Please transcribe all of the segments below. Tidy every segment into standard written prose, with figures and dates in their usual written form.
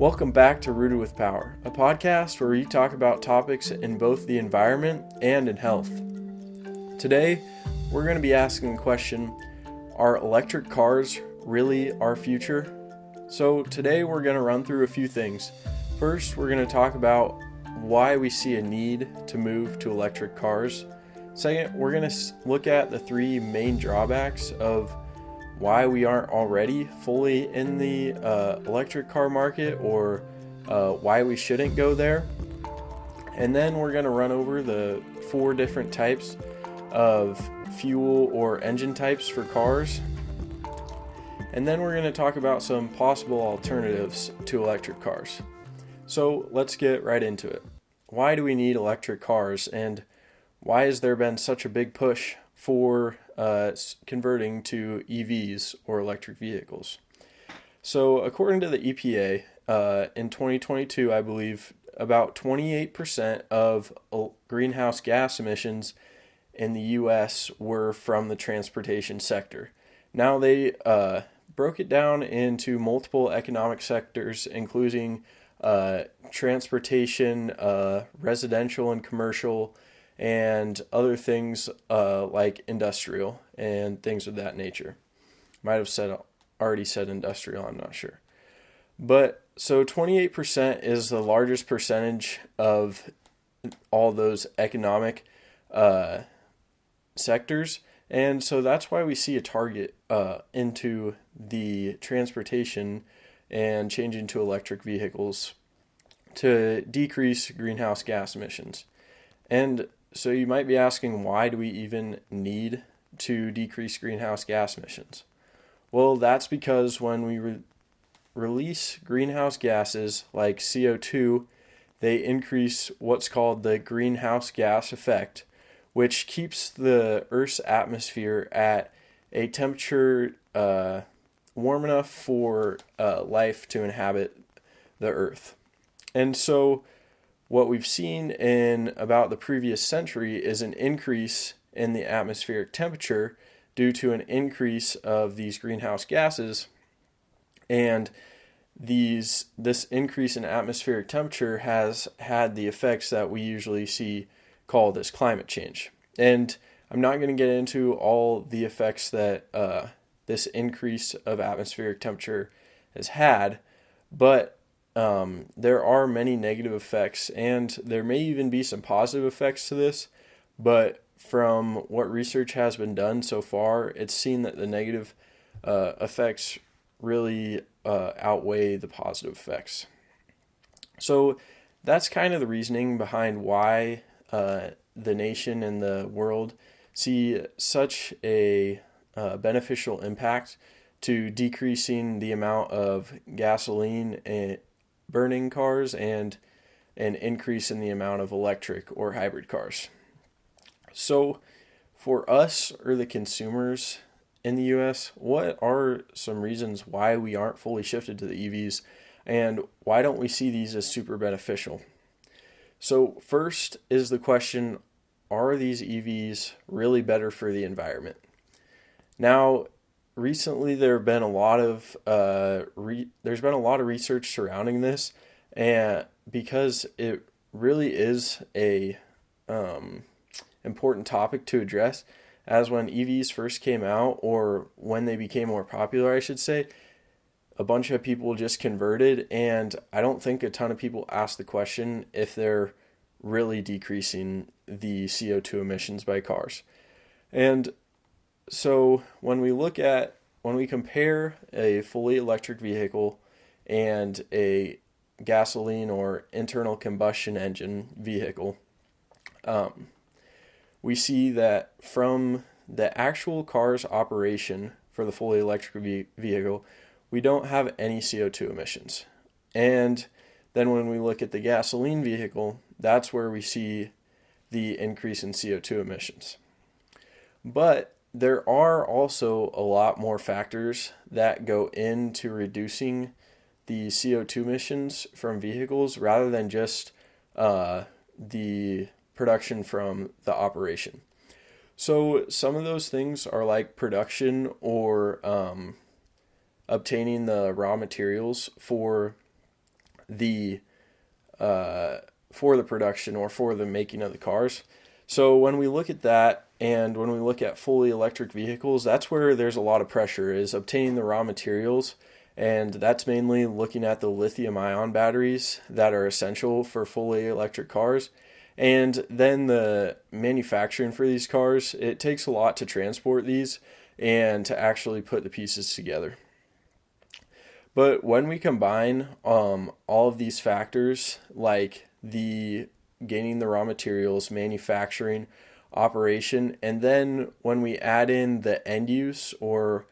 Welcome back to Rooted with Power, a podcast where we talk about topics in both the environment and in health. Today, we're going to be asking the question, are electric cars really our future? So today we're going to run through a few things. First, we're going to talk about why we see a need to move to electric cars. Second, we're going to look at the three main drawbacks of why we aren't already fully in the electric car market, or why we shouldn't go there. And then we're going to run over the 4 different types of fuel or engine types for cars. And then we're going to talk about some possible alternatives to electric cars. So let's get right into it. Why do we need electric cars, and why has there been such a big push for converting to EVs or electric vehicles? So according to the EPA, in 2022, I believe about 28% of greenhouse gas emissions in the U.S. were from the transportation sector. Now they broke it down into multiple economic sectors, including transportation, residential and commercial, and other things like industrial and things of that nature. Might have already said industrial, I'm not sure. But so 28% is the largest percentage of all those economic sectors. And so that's why we see a target into the transportation and changing to electric vehicles to decrease greenhouse gas emissions. And so you might be asking, why do we even need to decrease greenhouse gas emissions? Well, that's because when we release greenhouse gases like CO2, they increase what's called the greenhouse gas effect, which keeps the Earth's atmosphere at a temperature warm enough for life to inhabit the Earth. And so what we've seen in about the previous century is an increase in the atmospheric temperature due to an increase of these greenhouse gases. And this increase in atmospheric temperature has had the effects that we usually see called as climate change. And I'm not going to get into all the effects that this increase of atmospheric temperature has had, but there are many negative effects, and there may even be some positive effects to this, but from what research has been done so far, it's seen that the negative effects really outweigh the positive effects. So that's kind of the reasoning behind why the nation and the world see such a beneficial impact to decreasing the amount of gasoline and burning cars and an increase in the amount of electric or hybrid cars. So for us, or the consumers in the US, what are some reasons why we aren't fully shifted to the EVs, and why don't we see these as super beneficial? So first is the question, are these EVs really better for the environment? Now, recently there have been a lot of there's been a lot of research surrounding this, and because it really is a important topic to address, as when EVs first came out, or when they became more popular, I should say, a bunch of people just converted, and I don't think a ton of people asked the question if they're really decreasing the CO2 emissions by cars. And so when we compare a fully electric vehicle and a gasoline or internal combustion engine vehicle, we see that from the actual car's operation for the fully electric vehicle, we don't have any CO2 emissions. And then when we look at the gasoline vehicle, that's where we see the increase in CO2 emissions. But there are also a lot more factors that go into reducing the CO2 emissions from vehicles rather than just the production from the operation. So some of those things are like production or obtaining the raw materials for the for the production or for the making of the cars. So when we look at that, and when we look at fully electric vehicles, that's where there's a lot of pressure, is obtaining the raw materials. And that's mainly looking at the lithium ion batteries that are essential for fully electric cars. And then the manufacturing for these cars, it takes a lot to transport these and to actually put the pieces together. But when we combine all of these factors, like the gaining the raw materials, manufacturing, operation, and then when we add in the end use, or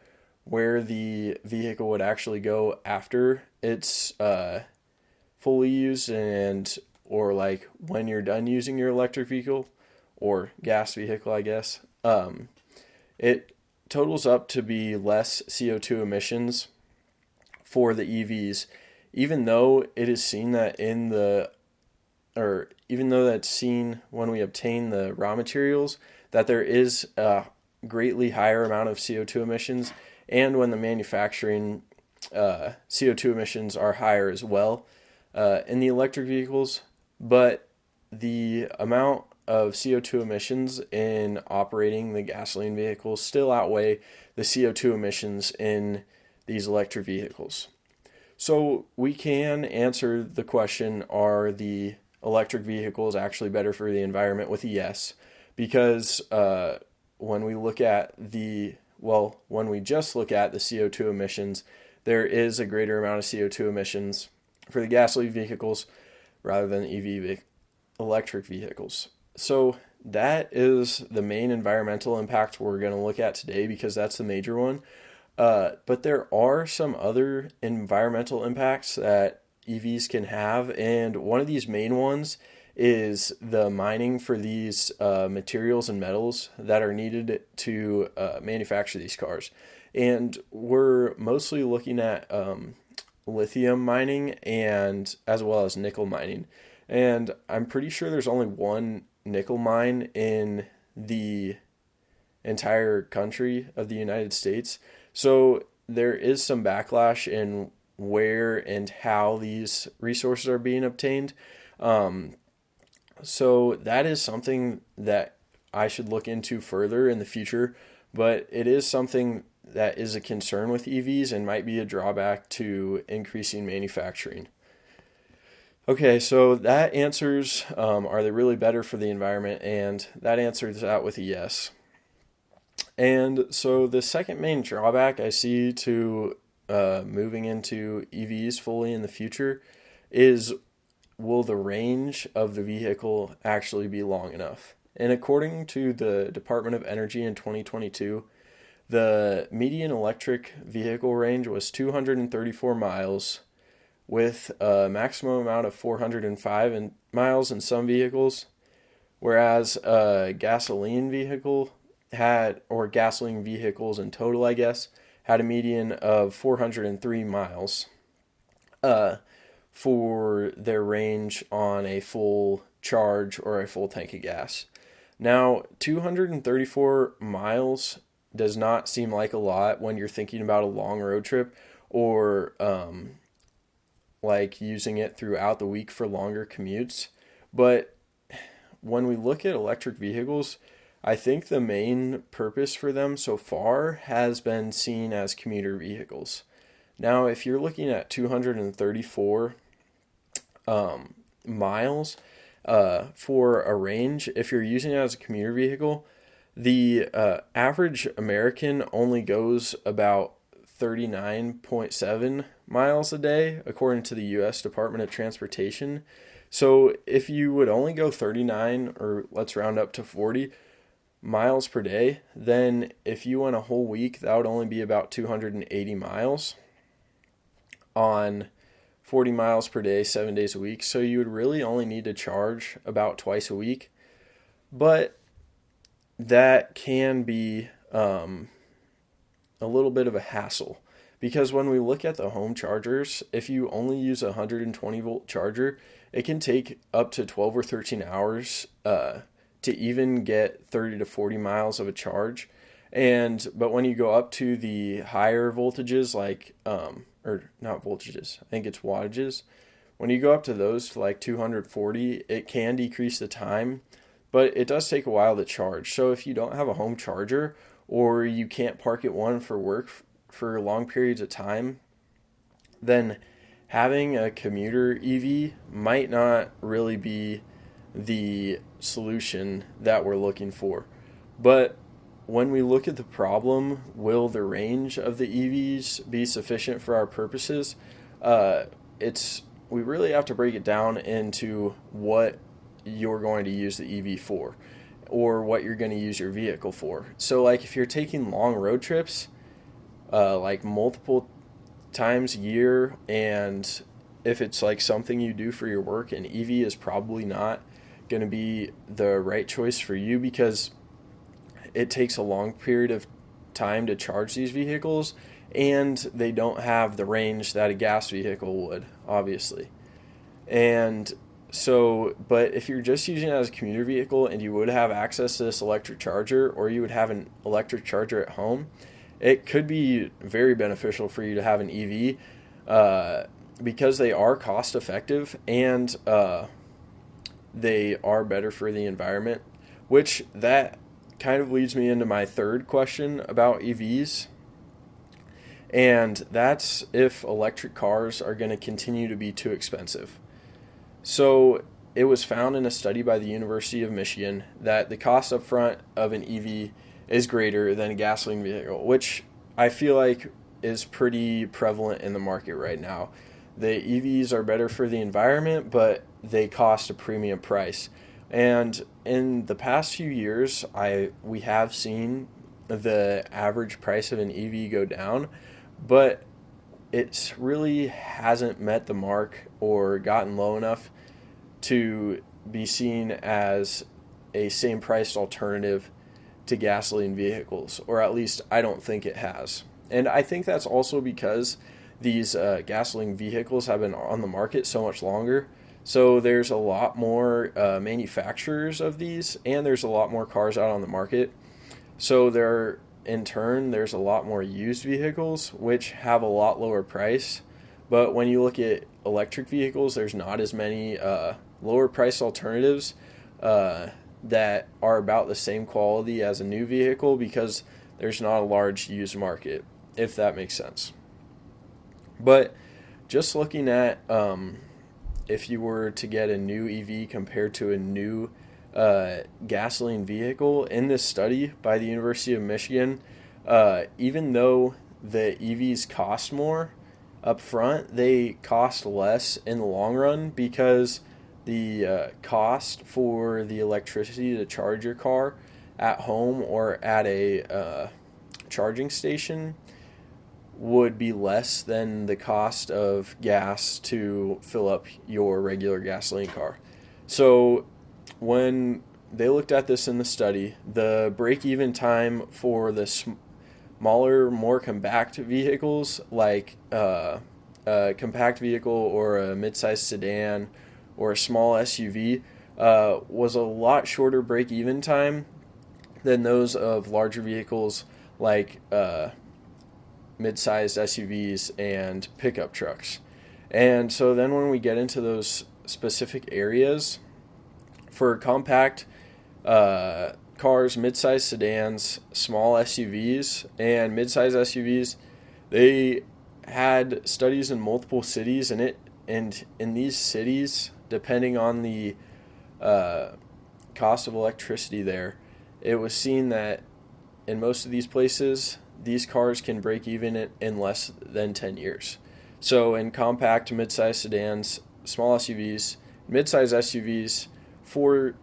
where the vehicle would actually go after it's fully used, and or like when you're done using your electric vehicle or gas vehicle, I guess, it totals up to be less CO2 emissions for the EVs, even though it is seen that even though that's seen when we obtain the raw materials, that there is a greatly higher amount of CO2 emissions, and when the manufacturing CO2 emissions are higher as well in the electric vehicles, but the amount of CO2 emissions in operating the gasoline vehicles still outweigh the CO2 emissions in these electric vehicles. So we can answer the question, are the electric vehicles actually better for the environment, with a yes, because when we just look at the CO2 emissions, there is a greater amount of CO2 emissions for the gasoline vehicles rather than electric vehicles. So that is the main environmental impact we're going to look at today, because that's the major one. But there are some other environmental impacts that EVs can have, and one of these main ones is the mining for these materials and metals that are needed to manufacture these cars. And we're mostly looking at lithium mining, and as well as nickel mining. And I'm pretty sure there's only one nickel mine in the entire country of the United States. So there is some backlash in where and how these resources are being obtained. So that is something that I should look into further in the future, but it is something that is a concern with EVs and might be a drawback to increasing manufacturing. Okay, so that answers, are they really better for the environment? And that answers that with a yes. And so the second main drawback I see to moving into EVs fully in the future is, will the range of the vehicle actually be long enough? And according to the Department of Energy in 2022, the median electric vehicle range was 234 miles, with a maximum amount of 405 miles in some vehicles, whereas a gasoline vehicle gasoline vehicles in total, I guess, had a median of 403 miles for their range on a full charge or a full tank of gas. Now, 234 miles does not seem like a lot when you're thinking about a long road trip, or like using it throughout the week for longer commutes. But when we look at electric vehicles, I think the main purpose for them so far has been seen as commuter vehicles. Now, if you're looking at 234 miles for a range, if you're using it as a commuter vehicle, the average American only goes about 39.7 miles a day, according to the U.S. Department of Transportation. So if you would only go 39, or let's round up to 40 miles per day, then if you went a whole week, that would only be about 280 miles on 40 miles per day, 7 days a week. So you would really only need to charge about twice a week. But that can be a little bit of a hassle, because when we look at the home chargers, if you only use a 120 volt charger, it can take up to 12 or 13 hours to even get 30 to 40 miles of a charge. But when you go up to the higher voltages, like or not voltages, I think it's wattages, when you go up to those to like 240, it can decrease the time, but it does take a while to charge. So if you don't have a home charger or you can't park at one for work for long periods of time, then having a commuter EV might not really be the solution that we're looking for. But when we look at the problem, will the range of the EVs be sufficient for our purposes? We really have to break it down into what you're going to use the EV for, or what you're going to use your vehicle for. So like if you're taking long road trips, like multiple times a year, and if it's like something you do for your work, an EV is probably not going to be the right choice for you, because it takes a long period of time to charge these vehicles, and they don't have the range that a gas vehicle would, obviously. And so, but if you're just using it as a commuter vehicle and you would have access to this electric charger, or you would have an electric charger at home, it could be very beneficial for you to have an EV, because they are cost effective, and they are better for the environment, which that kind of leads me into my third question about EVs. And that's if electric cars are going to continue to be too expensive. So it was found in a study by the University of Michigan that the cost up front of an EV is greater than a gasoline vehicle, which I feel like is pretty prevalent in the market right now. The EVs are better for the environment, but they cost a premium price. And in the past few years, we have seen the average price of an EV go down, but it really hasn't met the mark or gotten low enough to be seen as a same priced alternative to gasoline vehicles, or at least I don't think it has. And I think that's also because these gasoline vehicles have been on the market so much longer. So there's a lot more manufacturers of these, and there's a lot more cars out on the market. So there's a lot more used vehicles, which have a lot lower price. But when you look at electric vehicles, there's not as many lower price alternatives that are about the same quality as a new vehicle, because there's not a large used market, if that makes sense. But just looking at if you were to get a new EV compared to a new gasoline vehicle, in this study by the University of Michigan, even though the EVs cost more up front, they cost less in the long run, because the cost for the electricity to charge your car at home or at a charging station would be less than the cost of gas to fill up your regular gasoline car. So when they looked at this in the study, the break-even time for the smaller, more compact vehicles, like a compact vehicle or a mid-sized sedan or a small SUV, was a lot shorter break-even time than those of larger vehicles like mid-sized SUVs and pickup trucks. And so then when we get into those specific areas, for compact cars, mid-sized sedans, small SUVs, and mid-sized SUVs, they had studies in multiple cities, and in these cities, depending on the cost of electricity there, it was seen that in most of these places, these cars can break even in less than 10 years. So in compact, mid-sized sedans, small SUVs, mid-sized SUVs, for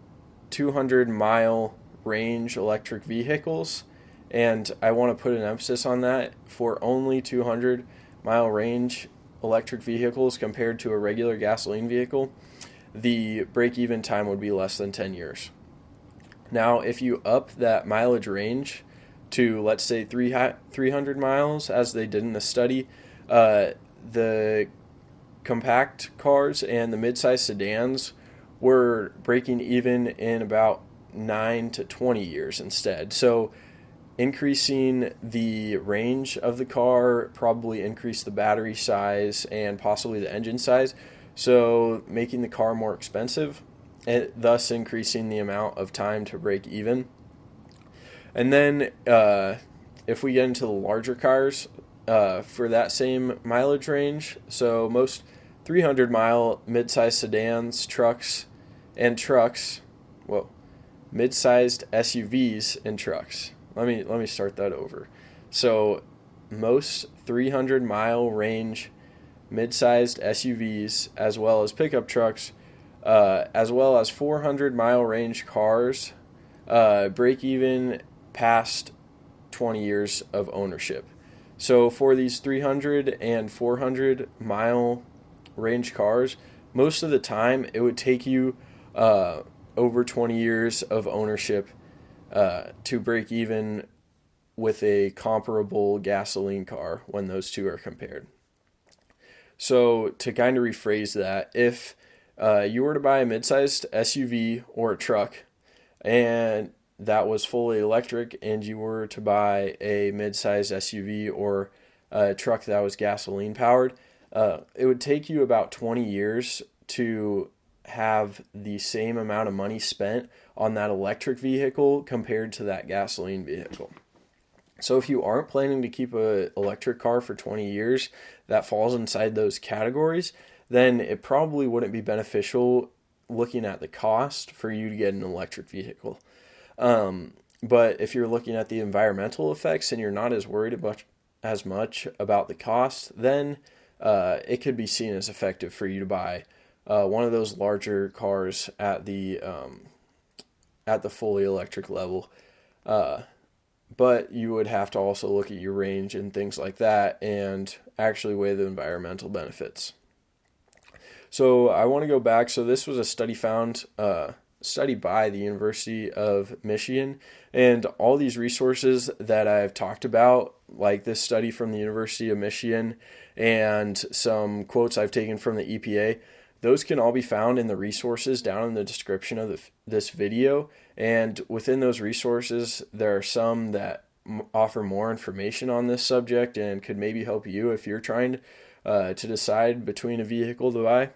200-mile range electric vehicles, and I want to put an emphasis on that, for only 200-mile range electric vehicles compared to a regular gasoline vehicle, the break-even time would be less than 10 years. Now, if you up that mileage range to, let's say, 300 miles, as they did in the study, the compact cars and the mid-sized sedans were breaking even in about 9 to 20 years instead. So increasing the range of the car probably increased the battery size and possibly the engine size. so making the car more expensive, and thus increasing the amount of time to break even. And then if we get into the larger cars, for that same mileage range, so most 300-mile mid-sized sedans, mid-sized SUVs and trucks. Let me start that over. So most 300-mile range mid-sized SUVs, as well as pickup trucks, as well as 400-mile range cars, break even past 20 years of ownership. So for these 300 and 400 mile range cars, most of the time it would take you over 20 years of ownership to break even with a comparable gasoline car when those two are compared. So to kind of rephrase that, if you were to buy a mid-sized SUV or a truck and that was fully electric, and you were to buy a mid-sized SUV or a truck that was gasoline powered, it would take you about 20 years to have the same amount of money spent on that electric vehicle compared to that gasoline vehicle. So if you aren't planning to keep an electric car for 20 years that falls inside those categories, then it probably wouldn't be beneficial looking at the cost for you to get an electric vehicle. But if you're looking at the environmental effects and you're not as worried about as much about the cost, then it could be seen as effective for you to buy one of those larger cars at the fully electric level. But you would have to also look at your range and things like that and actually weigh the environmental benefits. So I want to go back. So this was a study by the University of Michigan, and all these resources that I've talked about, like this study from the University of Michigan and some quotes I've taken from the EPA, those can all be found in the resources down in the description of this video. And within those resources, there are some that offer more information on this subject and could maybe help you if you're trying to decide between a vehicle to buy.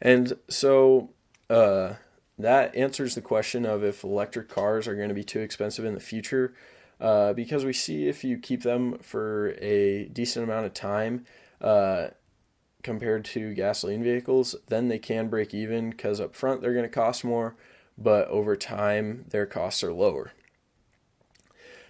And so that answers the question of if electric cars are going to be too expensive in the future, because we see if you keep them for a decent amount of time compared to gasoline vehicles, then they can break even because up front they're going to cost more, but over time their costs are lower.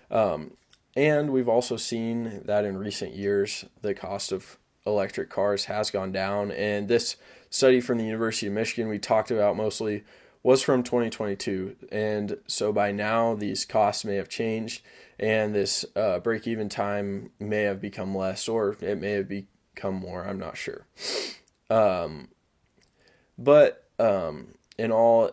And we've also seen that in recent years the cost of electric cars has gone down, and this study from the University of Michigan we talked about mostly was from 2022, and so by now these costs may have changed and this break-even time may have become less, or it may have become more, I'm not sure. But in all,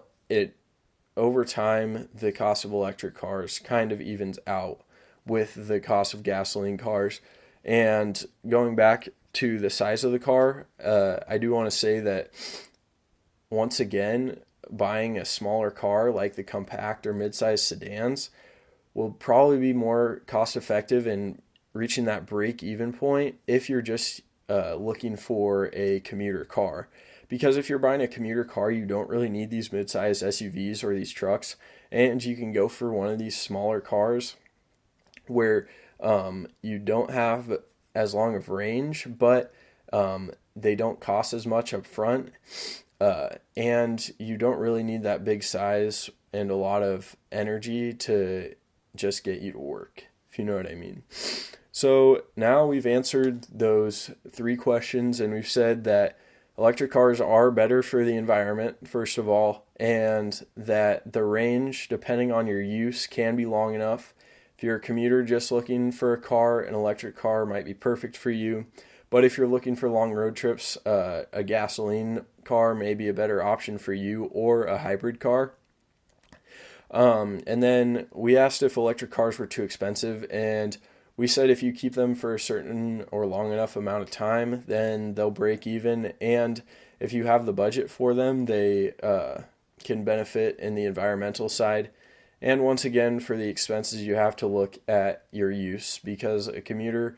over time the cost of electric cars kind of evens out with the cost of gasoline cars. And going back to the size of the car, I do want to say that once again, buying a smaller car like the compact or mid-sized sedans will probably be more cost effective in reaching that break-even point if you're just looking for a commuter car. Because if you're buying a commuter car, you don't really need these mid-sized SUVs or these trucks, and you can go for one of these smaller cars where you don't have as long of range, but they don't cost as much up front, and you don't really need that big size and a lot of energy to just get you to work, if you know what I mean. So now we've answered those three questions, and we've said that electric cars are better for the environment, first of all, and that the range, depending on your use, can be long enough. If you're a commuter just looking for a car, an electric car might be perfect for you. But if you're looking for long road trips, a gasoline car may be a better option for you, or a hybrid car. And then we asked if electric cars were too expensive, and we said if you keep them for a certain or long enough amount of time, then they'll break even. And if you have the budget for them, they can benefit in the environmental side. And once again, for the expenses, you have to look at your use, because a commuter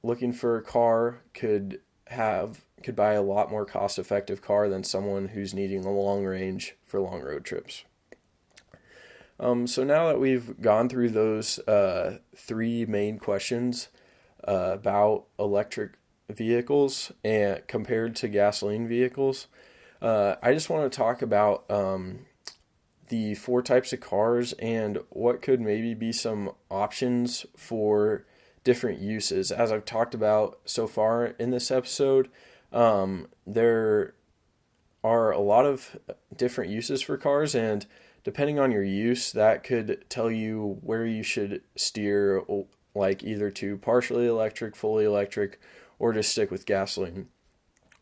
looking for a car could could buy a lot more cost-effective car than someone who's needing a long range for long road trips. So now that we've gone through those three main questions about electric vehicles and compared to gasoline vehicles, I just want to talk about the four types of cars and what could maybe be some options for different uses. As I've talked about so far in this episode, there are a lot of different uses for cars, and depending on your use, that could tell you where you should steer, like either to partially electric, fully electric, or just stick with gasoline.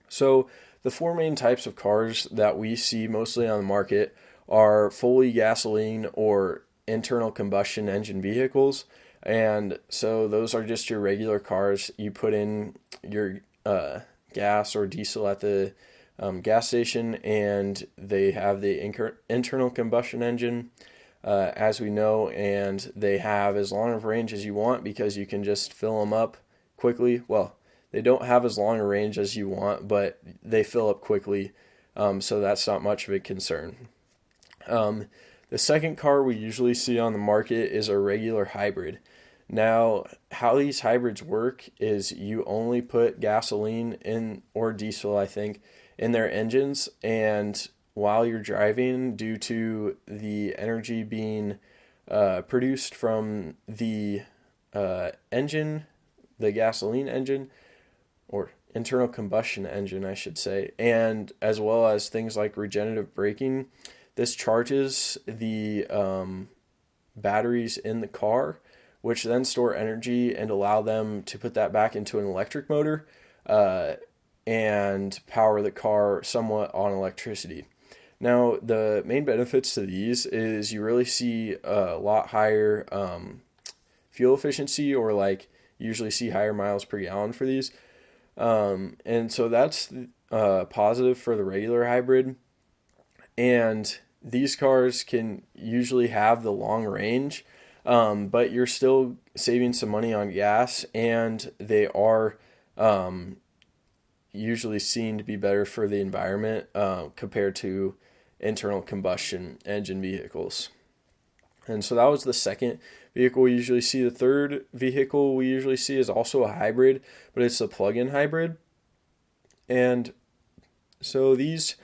So the four main types of cars that we see mostly on the market are fully gasoline or internal combustion engine vehicles. And so those are just your regular cars. You put in your gas or diesel at the gas station, and they have the internal combustion engine, as we know, and they have as long of range as you want because you can just fill them up quickly. Well, they don't have as long a range as you want, but they fill up quickly, so that's not much of a concern. The second car we usually see on the market is a regular hybrid. Now, how these hybrids work is you only put gasoline in, or diesel, I think, in their engines, and while you're driving, due to the energy being produced from the engine, the gasoline engine, or internal combustion engine, I should say, and as well as things like regenerative braking, this charges the batteries in the car, which then store energy and allow them to put that back into an electric motor and power the car somewhat on electricity. Now, the main benefits to these is you really see a lot higher fuel efficiency, or like usually see higher miles per gallon for these. And so that's positive for the regular hybrid. And these cars can usually have the long range, but you're still saving some money on gas, and they are usually seen to be better for the environment compared to internal combustion engine vehicles. And so that was the second vehicle we usually see. The third vehicle we usually see is also a hybrid, but it's a plug-in hybrid. And so these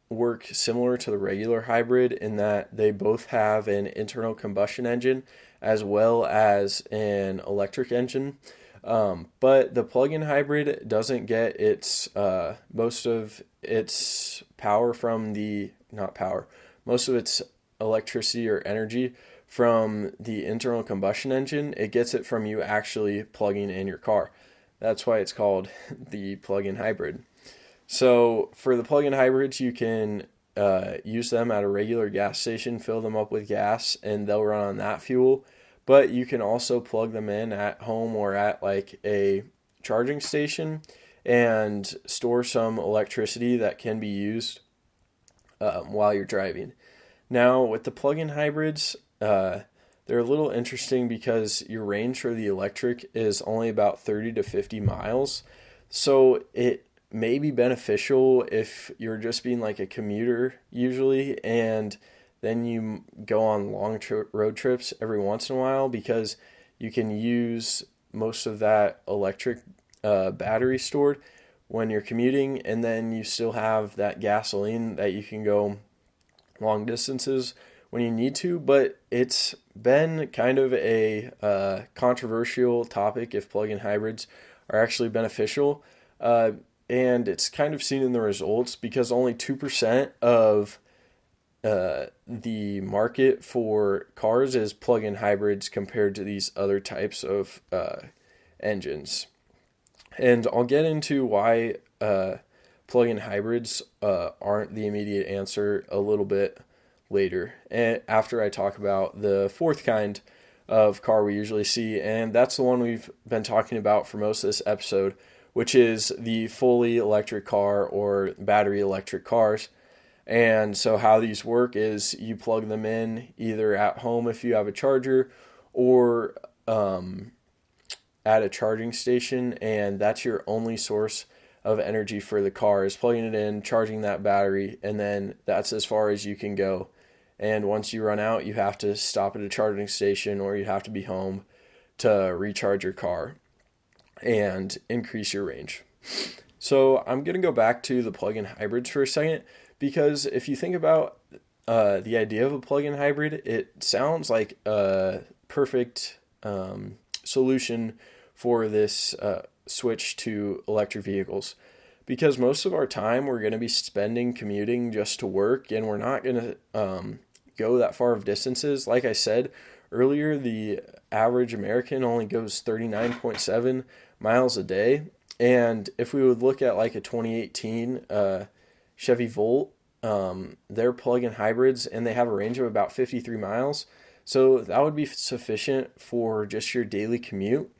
work similar to the regular hybrid in that they both have an internal combustion engine as well as an electric engine. But the plug-in hybrid doesn't get its most of its power from most of its electricity or energy from the internal combustion engine. It gets it from you actually plugging in your car. That's why it's called the plug-in hybrid. So for the plug-in hybrids, you can use them at a regular gas station, fill them up with gas, and they'll run on that fuel. But you can also plug them in at home or at like a charging station and store some electricity that can be used while you're driving. Now, with the plug-in hybrids, they're a little interesting because your range for the electric is only about 30 to 50 miles. So it may be beneficial if you're just being like a commuter usually, and then you go on long road trips every once in a while, because you can use most of that electric battery stored when you're commuting, and then you still have that gasoline that you can go long distances when you need to. But it's been kind of a controversial topic if plug-in hybrids are actually beneficial, and it's kind of seen in the results because only 2% of the market for cars is plug-in hybrids compared to these other types of engines. And I'll get into why plug-in hybrids aren't the immediate answer a little bit later, and after I talk about the fourth kind of car we usually see, and that's the one we've been talking about for most of this episode, which is the fully electric car or battery electric cars. And so how these work is you plug them in either at home if you have a charger, or at a charging station, and that's your only source of energy for the car, is plugging it in, charging that battery, and then that's as far as you can go. And once you run out, you have to stop at a charging station, or you have to be home to recharge your car and increase your range. So I'm going to go back to the plug-in hybrids for a second, because if you think about the idea of a plug-in hybrid, it sounds like a perfect solution for this switch to electric vehicles, because most of our time we're going to be spending commuting just to work, and we're not going to go that far of distances. Like I said earlier, the average American only goes 39.7 miles a day, and if we would look at like a 2018 Chevy Volt, they're plug-in hybrids, and they have a range of about 53 miles, so that would be sufficient for just your daily commute.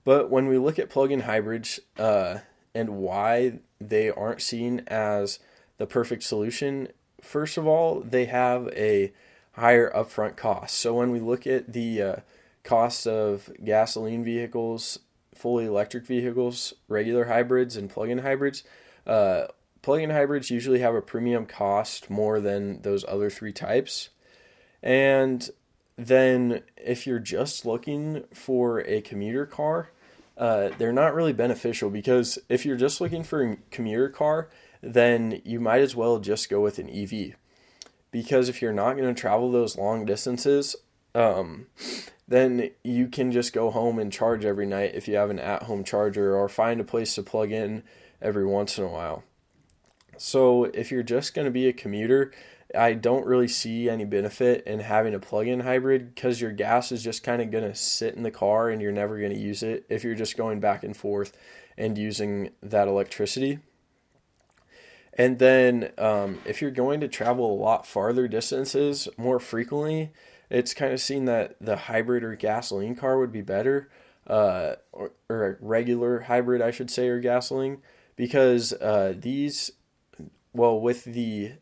But when we look at plug-in hybrids and why they aren't seen as the perfect solution, first of all, they have a higher upfront cost. So when we look at the cost of gasoline vehicles, fully electric vehicles, regular hybrids, and plug-in hybrids, plug-in hybrids usually have a premium cost more than those other three types. And then if you're just looking for a commuter car, they're not really beneficial, because if you're just looking for a commuter car, then you might as well just go with an EV. Because if you're not going to travel those long distances, then you can just go home and charge every night if you have an at-home charger, or find a place to plug in every once in a while. So if you're just going to be a commuter, I don't really see any benefit in having a plug-in hybrid, because your gas is just kind of going to sit in the car and you're never going to use it if you're just going back and forth and using that electricity. And then if you're going to travel a lot farther distances more frequently, it's kind of seen that the hybrid or gasoline car would be better, or a regular hybrid, I should say, or gasoline, because with the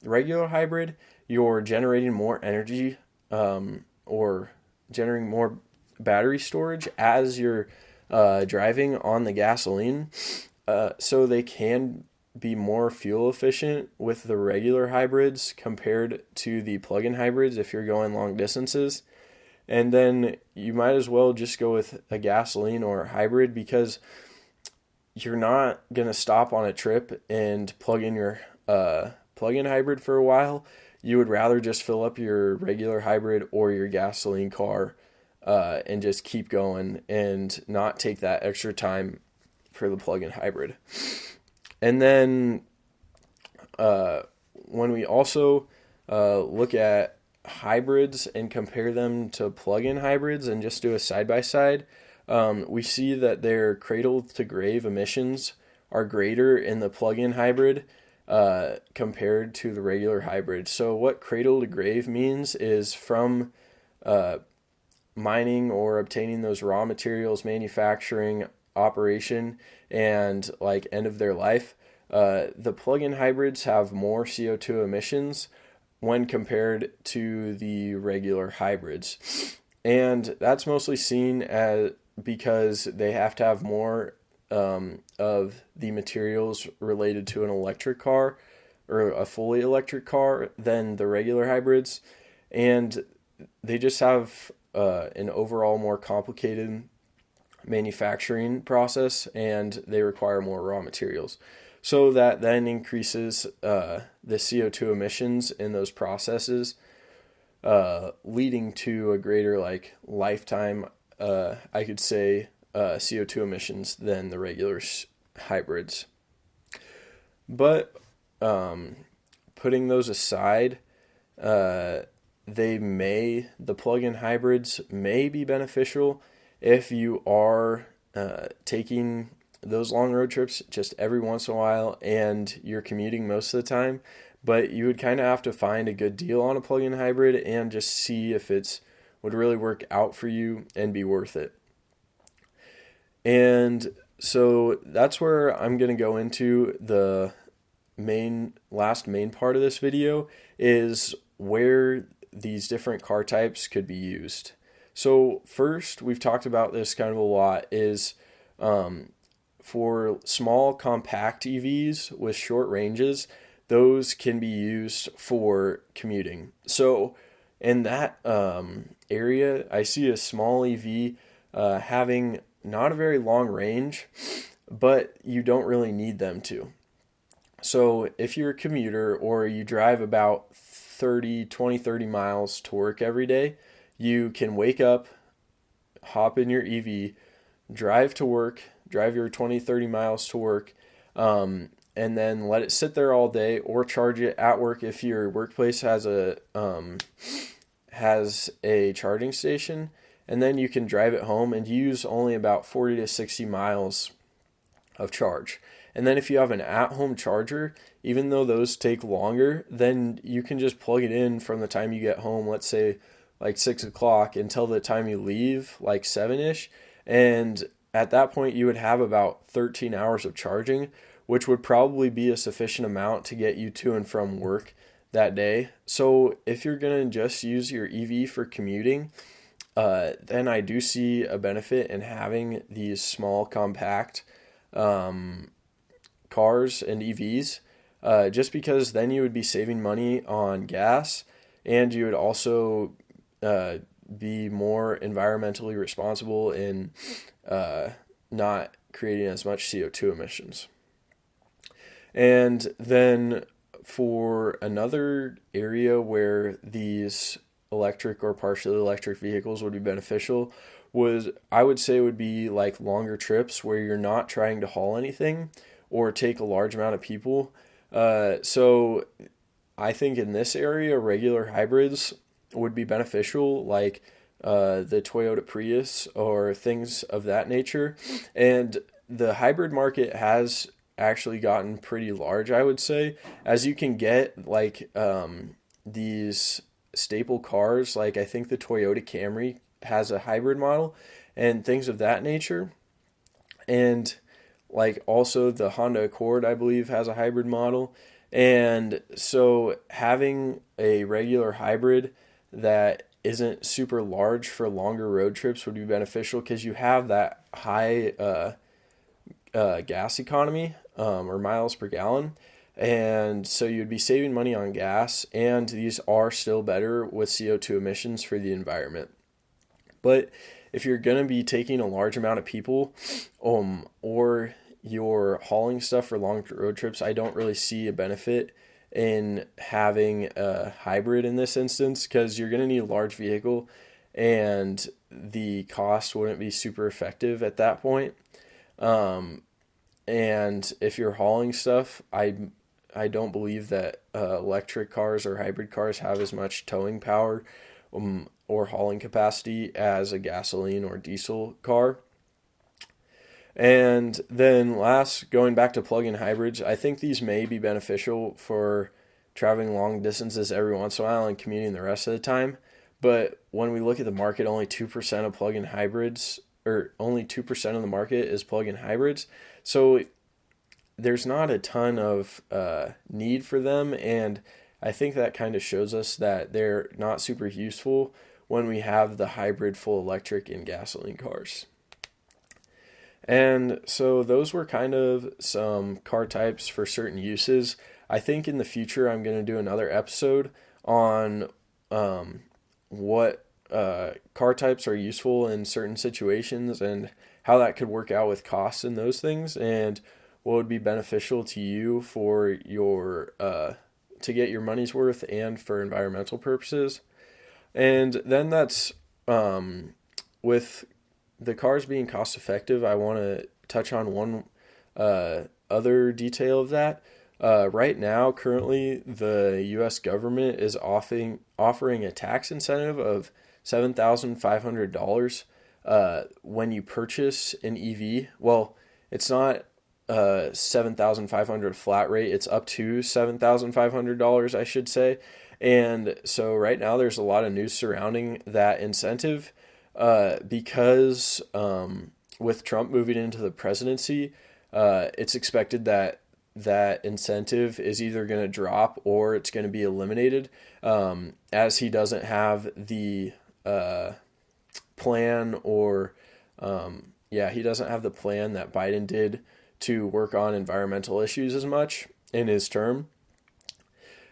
regular hybrid, you're generating more energy or generating more battery storage as you're driving on the gasoline, so they can be more fuel efficient with the regular hybrids compared to the plug-in hybrids if you're going long distances. And then you might as well just go with a gasoline or a hybrid, because you're not going to stop on a trip and plug in your plug-in hybrid for a while. You would rather just fill up your regular hybrid or your gasoline car and just keep going and not take that extra time for the plug-in hybrid. And then when we also look at hybrids and compare them to plug-in hybrids and just do a side-by-side, we see that their cradle-to-grave emissions are greater in the plug-in hybrid compared to the regular hybrid. So what cradle-to-grave means is from mining or obtaining those raw materials, manufacturing, operation, and like end of their life, the plug-in hybrids have more CO2 emissions when compared to the regular hybrids. And that's mostly seen as because they have to have more of the materials related to an electric car or a fully electric car than the regular hybrids. And they just have an overall more complicated manufacturing process, and they require more raw materials. So that then increases the CO2 emissions in those processes, leading to a greater lifetime, I could say, CO2 emissions than the regular hybrids. But putting those aside, the plug-in hybrids may be beneficial if you are taking those long road trips just every once in a while and you're commuting most of the time. But you would kind of have to find a good deal on a plug-in hybrid and just see if it would really work out for you and be worth it. And so that's where I'm going to go into the last main part of this video, is where these different car types could be used. So first, we've talked about this kind of a lot, is for small compact EVs with short ranges, those can be used for commuting. So in that area, I see a small EV having not a very long range, but you don't really need them to. So if you're a commuter or you drive about 30 miles to work every day, you can wake up, hop in your EV, drive to work, drive your 30 miles to work, and then let it sit there all day, or charge it at work if your workplace has a charging station, and then you can drive it home and use only about 40 to 60 miles of charge. And then if you have an at-home charger, even though those take longer, then you can just plug it in from the time you get home, let's say like 6 o'clock, until the time you leave, like 7-ish. And at that point, you would have about 13 hours of charging, which would probably be a sufficient amount to get you to and from work that day. So if you're going to just use your EV for commuting, then I do see a benefit in having these small, compact cars and EVs, just because then you would be saving money on gas, and you would also be more environmentally responsible in not creating as much CO2 emissions. And then for another area where these electric or partially electric vehicles would be beneficial I would say would be like longer trips where you're not trying to haul anything or take a large amount of people. So I think in this area, regular hybrids would be beneficial, like the Toyota Prius or things of that nature. And the hybrid market has actually gotten pretty large, I would say, as you can get like these staple cars, like I think the Toyota Camry has a hybrid model and things of that nature. And like also the Honda Accord, I believe, has a hybrid model. And so having a regular hybrid that isn't super large for longer road trips would be beneficial, because you have that high gas economy or miles per gallon. And so you'd be saving money on gas, and these are still better with CO2 emissions for the environment. But if you're going to be taking a large amount of people, or you're hauling stuff for long road trips, I don't really see a benefit in having a hybrid in this instance, because you're going to need a large vehicle and the cost wouldn't be super effective at that point. And if you're hauling stuff, I don't believe that electric cars or hybrid cars have as much towing power or hauling capacity as a gasoline or diesel car. And then last, going back to plug-in hybrids, I think these may be beneficial for traveling long distances every once in a while and commuting the rest of the time. But when we look at the market, only 2% of plug-in hybrids, or only 2% of the market is plug-in hybrids. So there's not a ton of need for them, and I think that kind of shows us that they're not super useful when we have the hybrid full electric and gasoline cars. And so those were kind of some car types for certain uses. I think in the future I'm going to do another episode on what car types are useful in certain situations and how that could work out with costs and those things, and what would be beneficial to you for your to get your money's worth and for environmental purposes. And then that's with the cars being cost effective, I want to touch on one other detail of that. Right now, currently, the U.S. government is offering a tax incentive of $7,500 when you purchase an EV. Well, it's not $7,500 flat rate. It's up to $7,500, I should say. And so right now there's a lot of news surrounding that incentive because with Trump moving into the presidency, it's expected that that incentive is either going to drop or it's going to be eliminated, as he doesn't have the plan or, he doesn't have the plan that Biden did to work on environmental issues as much in his term.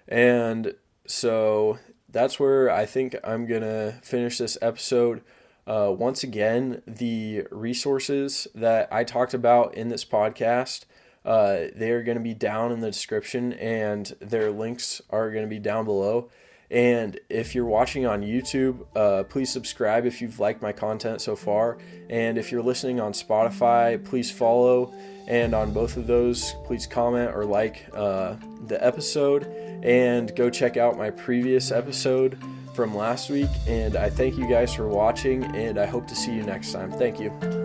And so that's where I think I'm going to finish this episode. Once again, the resources that I talked about in this podcast, they are going to be down in the description, and their links are going to be down below. And if you're watching on YouTube, please subscribe if you've liked my content so far. And if you're listening on Spotify, please follow. And on both of those, please comment or like the episode. And go check out my previous episode from last week. And I thank you guys for watching, and I hope to see you next time. Thank you.